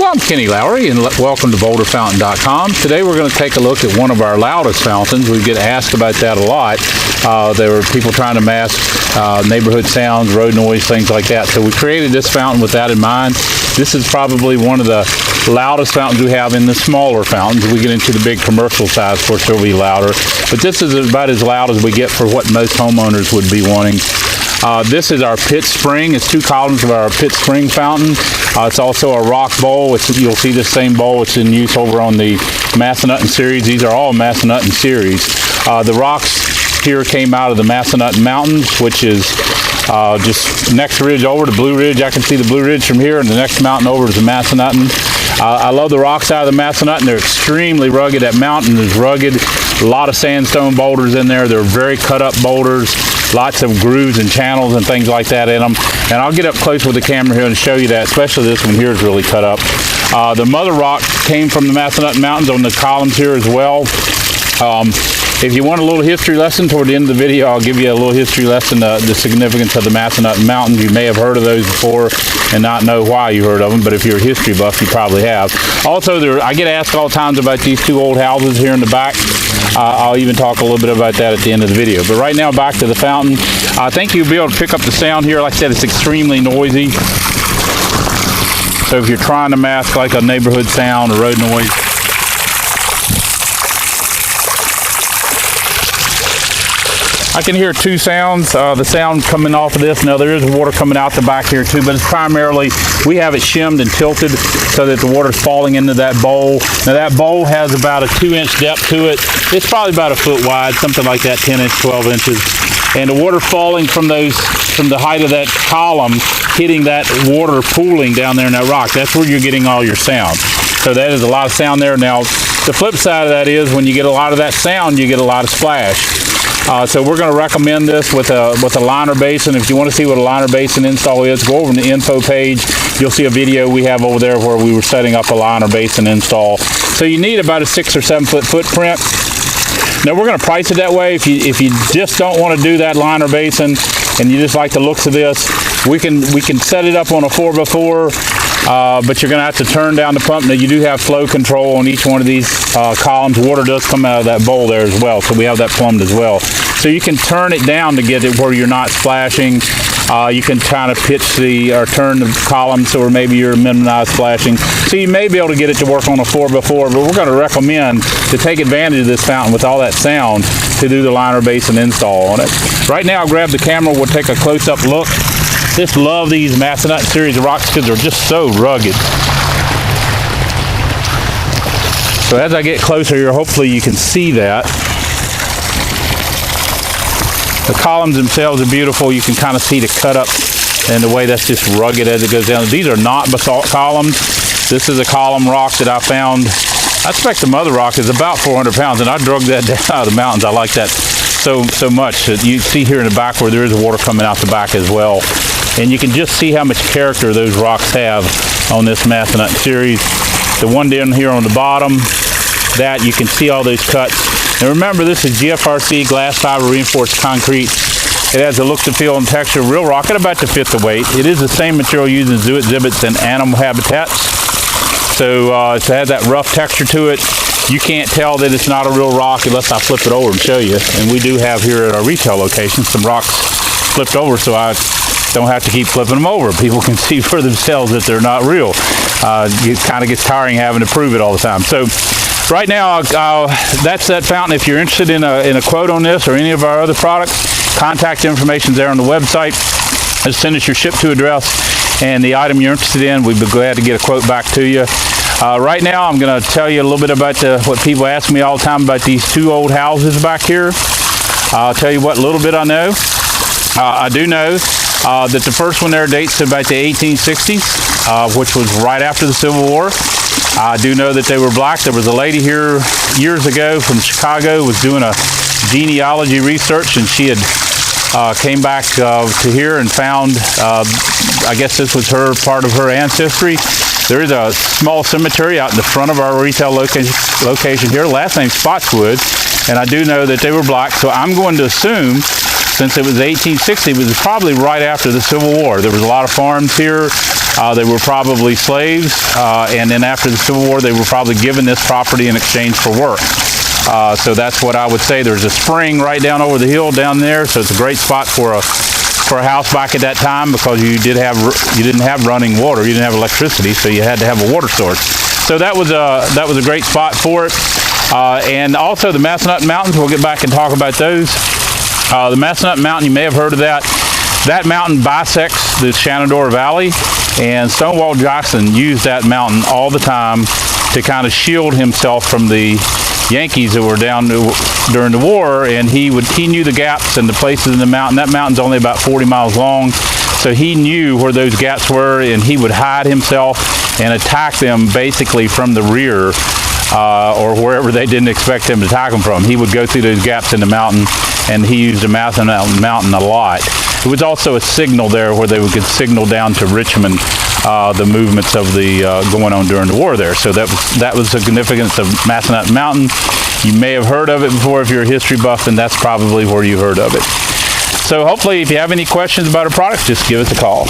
I'm Kenny Lowry, and welcome to BoulderFountain.com. Today we're going to take a look at one of our loudest fountains. We get asked about that a lot. There were people trying to mask neighborhood sounds, road noise, things like that. So we created this fountain with that in mind. This is probably one of the loudest fountains we have in the smaller fountains. We get into the big commercial size, of course, they'll be louder. But this is about as loud as we get for what most homeowners would be wanting. This is our Pitt spring. It's 2 columns of our Pitt spring fountain. It's also a rock bowl. You'll see the same bowl. It's in use over on the Massanutten series. These are all Massanutten series. The rocks here came out of the Massanutten Mountains, which is just next ridge over, the Blue Ridge. I can see the Blue Ridge from here, and the next mountain over is the Massanutten. I love the rocks out of the Massanutten. They're extremely rugged. That mountain is rugged. A lot of sandstone boulders in there. They're very cut up boulders. Lots of grooves and channels and things like that in them. And I'll get up close with the camera here and show you that, especially this one here is really cut up. The mother rock came from the Massanutten Mountains on the columns here as well. If you want a little history lesson toward the end of the video, I'll give you a little history lesson, the significance of the Massanutten Mountains. You may have heard of those before and not know why you heard of them, but if you're a history buff, you probably have. Also, I get asked all times about these 2 old houses here in the back. I'll even talk a little bit about that at the end of the video. But right now, back to the fountain. I think you'll be able to pick up the sound here. Like I said, it's extremely noisy. So if you're trying to mask like a neighborhood sound or road noise, I can hear 2 sounds. The sound coming off of this. Now there is water coming out the back here too, but it's primarily, we have it shimmed and tilted so that the water's falling into that bowl. Now that bowl has about a 2-inch depth to it. It's probably about a foot wide, something like that, 10 inch, 12 inches. And the water falling from the height of that column, hitting that water pooling down there in that rock, that's where you're getting all your sound. So that is a lot of sound there. Now the flip side of that is when you get a lot of that sound, you get a lot of splash. So we're going to recommend this with a liner basin. If you want to see what a liner basin install is, go over to the info page. You'll see a video we have over there where we were setting up a liner basin install. So you need about a 6 or 7 foot footprint. Now we're going to price it that way. If you just don't want to do that liner basin and you just like the looks of this, we can set it up on a 4x4. But you're going to have to turn down the pump. Now you do have flow control on each one of these columns. Water does come out of that bowl there as well, so we have that plumbed as well. So you can turn it down to get it where you're not splashing. You can kind of pitch or turn the column so where maybe you're minimized splashing. So you may be able to get it to work on a 4x4, but we're going to recommend to take advantage of this fountain with all that sound to do the liner basin install on it. Right now, I'll grab the camera. We'll take a close-up look. Just love these Massanutten series of rocks because they're just so rugged. So as I get closer here, hopefully you can see that. The columns themselves are beautiful. You can kind of see the cut up and the way that's just rugged as it goes down. These are not basalt columns. This is a column rock that I found. I expect the mother rock is about 400 pounds, and I drug that down out of the mountains. I like that so much. That you see here in the back where there is water coming out the back as well. And you can just see how much character those rocks have on this Massanutten series. The one down here on the bottom, that you can see all those cuts. And remember, this is GFRC glass fiber reinforced concrete. It has a look, to feel, and texture of real rock at about the 1/5 the weight. It is the same material used in zoo exhibits and animal habitats. So it has that rough texture to it. You can't tell that it's not a real rock unless I flip it over and show you. And we do have here at our retail location some rocks flipped over, so I don't have to keep flipping them over. People can see for themselves that they're not real. It kind of gets tiring having to prove it all the time. So right now, that's that fountain. If you're interested in a quote on this or any of our other products, contact information there on the website. Just send us your ship-to address and the item you're interested in. We'd be glad to get a quote back to you. Right now, I'm going to tell you a little bit about what people ask me all the time about these 2 old houses back here. I'll tell you what little bit I know. I do know that the first one there dates to about the 1860s, which was right after the Civil War. I do know that they were black. There was a lady here years ago from Chicago, was doing a genealogy research, and she had came back to here and found, I guess this was part of her ancestry. There is a small cemetery out in the front of our retail location here. Last name Spotswood, and I do know that they were black, so I'm going to assume since it was 1860, it was probably right after the Civil War. There was a lot of farms here. They were probably slaves, and then after the Civil War, they were probably given this property in exchange for work. So that's what I would say. There's a spring right down over the hill down there, so it's a great spot for a house back at that time, because you didn't have running water, you didn't have electricity, so you had to have a water source. So that was a great spot for it. And also the Massanutten Mountains, we'll get back and talk about those. The Massanutten Mountain, you may have heard of that. That mountain bisects the Shenandoah Valley, and Stonewall Jackson used that mountain all the time to kind of shield himself from the Yankees that were down during the war, and he knew the gaps and the places in the mountain. That mountain's only about 40 miles long, so he knew where those gaps were, and he would hide himself and attack them basically from the rear, or wherever they didn't expect him to attack them from. He would go through those gaps in the mountain, and he used the Massanutten Mountain a lot. It was also a signal there where they could signal down to Richmond the movements of the going on during the war there. So that was the significance of Massanutten Mountain. You may have heard of it before if you're a history buff, and that's probably where you heard of it. So hopefully, if you have any questions about our products, just give us a call.